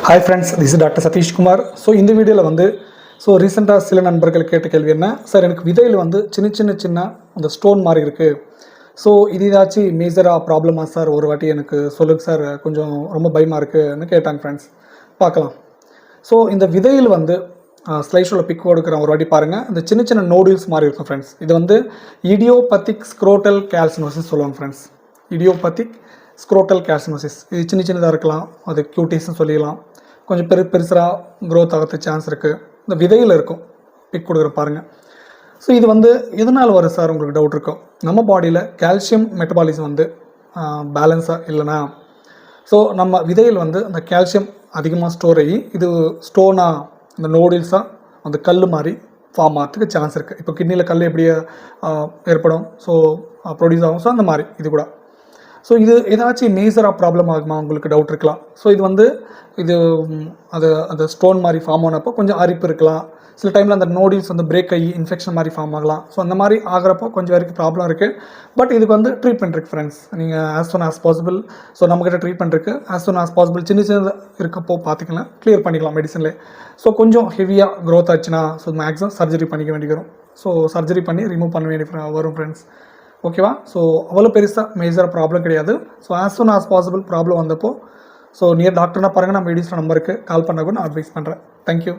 Hi friends, this is doctor Satishkumar. So இந்த வீடியோவில் வந்து ரீசெண்டாக சில நண்பர்கள் கேட்ட கேள்வி என்ன, சார் எனக்கு விதையில் வந்து சின்ன அந்த ஸ்டோன் மாதிரி இருக்குது. ஸோ இது ஏதாச்சும் மேஜராக ப்ராப்ளமா சார், ஒரு வாட்டி எனக்கு சொல்லுங்க சார், கொஞ்சம் ரொம்ப பயமாக இருக்குதுன்னு கேட்டாங்க ஃப்ரெண்ட்ஸ். பார்க்கலாம். ஸோ இந்த விதையில் வந்து ஸ்லைஷோவில் பிக் கொடுக்குற ஒரு வாட்டி பாருங்கள். இந்த சின்ன நோடியூல்ஸ் மாதிரி இருக்கும் ஃப்ரெண்ட்ஸ். இது வந்து இடியோபத்திக் ஸ்க்ரோட்டல் கால்சினோசிஸ் சொல்லுவாங்க ஃப்ரெண்ட்ஸ். இடியோபத்திக் ஸ்க்ரோட்டல் கால்சினோசிஸ். இது சின்னதாக இருக்கலாம், அது கியூட்டிஸ்ன்னு சொல்லிடலாம். கொஞ்சம் பெருசாக க்ரோத் ஆகிறதுக்கு சான்ஸ் இருக்குது. இந்த விதையில் இருக்கும், பிக் கொடுக்குற பாருங்கள். ஸோ இது வந்து எதனால் வரும் சார் உங்களுக்கு டவுட் இருக்கும். நம்ம பாடியில் கால்சியம் மெட்டபாலிசம் வந்து பேலன்ஸாக இல்லைனா, ஸோ நம்ம விதையில் வந்து அந்த கால்சியம் அதிகமாக ஸ்டோர் ஆகி இது ஸ்டோனாக இந்த நோடில்ஸாக அந்த கல் மாதிரி ஃபார்ம் ஆகிறதுக்கு சான்ஸ் இருக்குது. இப்போ கிட்னியில் கல் எப்படி ஏற்படும், ஸோ ப்ரொடியூஸ் ஆகும். ஸோ அந்த மாதிரி இது கூட. ஸோ இது ஏதாச்சும் மேஜராக ப்ராப்ளம் ஆகுமா உங்களுக்கு டவுட் இருக்கலாம். ஸோ இது வந்து அந்த ஸ்டோன் மாதிரி ஃபார்ம் ஆனப்போ கொஞ்சம் அரிப்பு இருக்கலாம். சில டைமில் அந்த நோடில்ஸ் வந்து பிரேக் ஆகி இன்ஃபெக்ஷன் மாதிரி ஃபார்ம் ஆகலாம். ஸோ அந்த மாதிரி ஆகிறப்போ கொஞ்சம் வரைக்கும் ப்ராப்ளம் இருக்குது. பட் இதுக்கு வந்து ட்ரீட்மெண்ட் இருக்குது ஃப்ரெண்ட்ஸ். நீங்கள் as soon as possible, so நம்மக்கிட்ட ட்ரீட்மெண்ட் இருக்குது. ஆஸ் சூன் ஆஸ் பாசிபிள் சின்ன இருக்கப்போ பார்த்துக்கலாம், கிளியர் பண்ணிக்கலாம் மெடிசன்லேயே. ஸோ கொஞ்சம் ஹெவியாக க்ரோத் ஆச்சுன்னா ஸோ மேக்ஸிமம் சர்ஜரி பண்ணிக்க வேண்டி வரும். ஸோ சர்ஜரி பண்ணி ரிமூவ் பண்ண வேண்டி வரும் ஃப்ரெண்ட்ஸ். ஓகேவா? ஸோ அவ்வளோ பெருசாக மேஜராக ப்ராப்ளம் கிடையாது. So as soon as possible problem வந்தப்போ ஸோ நியர் டாக்டர்னா பாருங்கள், நம்ம வீடியோஸில் நம்பருக்கு கால் பண்ண கூட நான் அட்வைஸ் பண்ணுறேன். தேங்க்யூ.